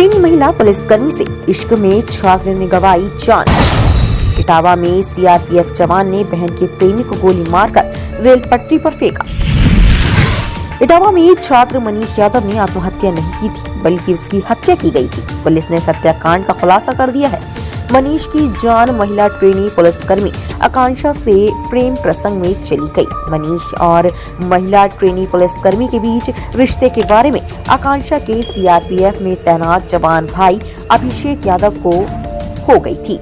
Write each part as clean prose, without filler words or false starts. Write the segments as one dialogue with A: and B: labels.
A: Trainee महिला पुलिसकर्मी से इश्क में छात्र ने गंवाई जान। इटावा में सीआरपीएफ जवान ने बहन के प्रेमी को गोली मारकर रेल पटरी पर फेंका। इटावा में छात्र मनीष यादव ने आत्महत्या नहीं की थी, बल्कि उसकी हत्या की गई थी। पुलिस ने इस हत्याकांड का खुलासा कर दिया है। मनीष की जान महिला ट्रेनी पुलिसकर्मी आकांक्षा से प्रेम प्रसंग में चली गई। मनीष और महिला ट्रेनी पुलिसकर्मी के बीच रिश्ते के बारे में आकांक्षा के सीआरपीएफ में तैनात जवान भाई अभिषेक यादव को हो गई थी।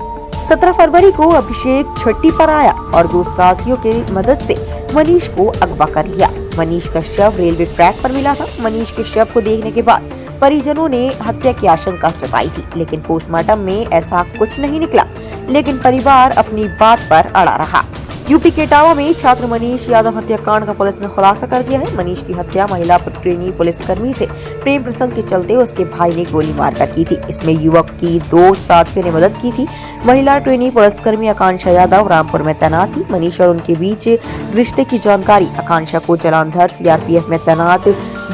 A: 17 फरवरी को अभिषेक छुट्टी पर आया और दो साथियों की मदद से मनीष को अगवा कर लिया। मनीष का शव रेलवे ट्रैक पर मिला था। मनीष के शव को देखने के बाद परिजनों ने हत्या की आशंका जताई थी, लेकिन पोस्टमार्टम में ऐसा कुछ नहीं निकला। लेकिन परिवार अपनी बात पर अड़ा रहा। यूपी के इटावा में छात्र मनीष यादव हत्याकांड का पुलिस ने खुलासा कर दिया है। मनीष की हत्या महिला ट्रेनी पुलिसकर्मी से प्रेम प्रसंग के चलते उसके भाई ने गोली मारकर की थी। इसमें युवक की दो साथियों ने मदद की थी। महिला ट्रेनी पुलिसकर्मी आकांक्षा यादव रामपुर में तैनात थी। मनीष और उनके बीच रिश्ते की जानकारी आकांक्षा को जलंधर सीआरपीएफ में तैनात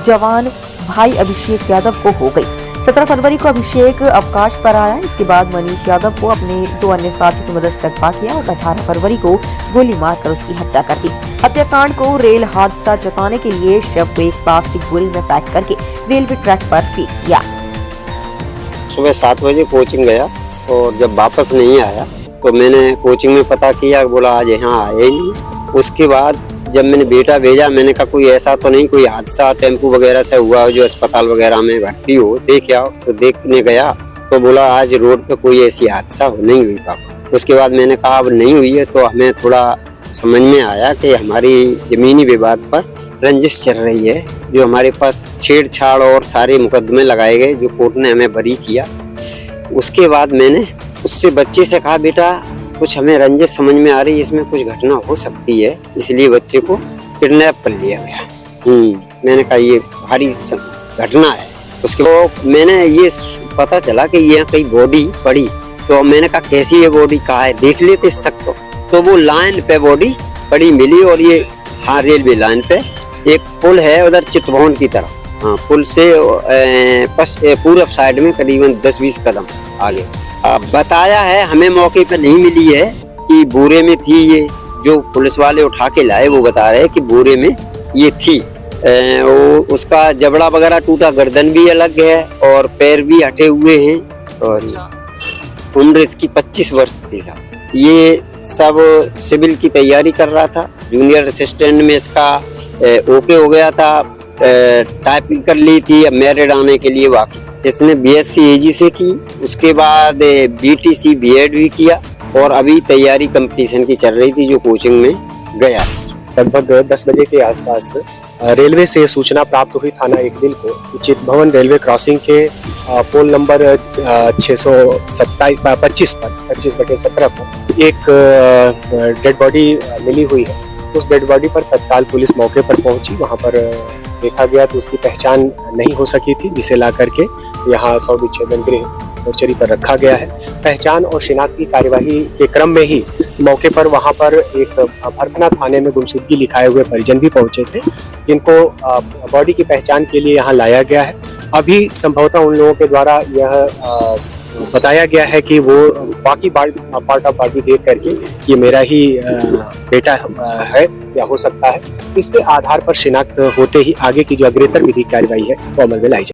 A: जवान भाई अभिषेक यादव को हो गई। 17 फरवरी को अभिषेक अवकाश पर आया। इसके बाद मनीष यादव को अपने दो अन्य साथियों की मदद से अगवा किया और 18 फरवरी को गोली मारकर उसकी हत्या कर दी। हत्याकांड को रेल हादसा जताने के लिए शव को एक प्लास्टिक बोरी में पैक करके रेलवे ट्रैक पर फेंक दिया।
B: सुबह 7 बजे कोचिंग गया और जब वापस नहीं आया तो मैंने कोचिंग में पता किया, बोला आज यहाँ आया ही नहीं। उसके बाद जब मैंने बेटा भेजा, मैंने कहा कोई ऐसा तो नहीं कोई हादसा टेम्पू वगैरह से हुआ हो जो अस्पताल वगैरह में भर्ती हो, देख आओ। तो देखने गया तो बोला आज रोड पे कोई ऐसी हादसा नहीं हुई पापा। उसके बाद मैंने कहा अब नहीं हुई है तो हमें थोड़ा समझ में आया कि हमारी जमीनी विवाद पर रंजिश चल रही है, जो हमारे पास छेड़छाड़ और सारे मुकदमे लगाए गए जो कोर्ट ने हमें बरी किया। उसके बाद मैंने उससे बच्चे से कहा बेटा कुछ हमें रंजिश समझ में आ रही है, इसमें कुछ घटना हो सकती है, इसलिए बच्चे को किडनैप कर लिया गया। मैंने कहा ये भारी घटना है। उसके बाद मैंने ये पता चला कि ये कहीं बॉडी पड़ी, तो मैंने कहा कैसी है बॉडी, कहा है देख लेते सकते। तो वो लाइन पे बॉडी पड़ी मिली और ये रेलवे लाइन पे एक पुल है उधर चितभवन की तरफ। पुल से पूरब साइड में करीबन 10-20 कदम आगे बताया है। हमें मौके पर नहीं मिली है कि बोरे में थी, ये जो पुलिस वाले उठा के लाए वो बता रहे हैं कि बोरे में ये थी। उसका जबड़ा वगैरह टूटा, गर्दन भी अलग है और पैर भी हटे हुए हैं और उम्र इसकी 25 वर्ष थी साहब। ये सब सिविल की तैयारी कर रहा था। जूनियर असिस्टेंट में इसका ओके हो गया था, टाइपिंग कर ली थी, अब मेरिट आने के लिए वाकई इसने बीएससी एजी से की। उसके बाद बीटीसी बीएड भी किया और अभी तैयारी कंपटीशन की चल रही थी जो कोचिंग में गया।
C: लगभग 10 बजे के आसपास रेलवे से सूचना प्राप्त हुई थाना एकदिल को चितभवन रेलवे क्रॉसिंग के पोल नंबर 625 पर 25/17 पर एक डेड बॉडी मिली हुई है। उस डेड बॉडी पर तत्काल पुलिस मौके पर पहुंची। वहां पर देखा गया तो उसकी पहचान नहीं हो सकी थी, जिसे ला करके यहाँ शव विच्छेदन गृह मोर्चरी पर रखा गया है। पहचान और शिनाख्त की कार्यवाही के क्रम में ही मौके पर वहां पर एक भरथना थाने में गुमशुदगी लिखाए हुए परिजन भी पहुंचे थे, जिनको बॉडी की पहचान के लिए यहाँ लाया गया है। अभी संभवतः उन लोगों के द्वारा यह बताया गया है कि वो बाकी पार्ट ऑफ बॉडी देख करके ये मेरा ही बेटा है या हो सकता है। इसके आधार पर शिनाख्त होते ही आगे की जो अग्रेतर विधिक कार्यवाही है वो अमल में लाई जाए।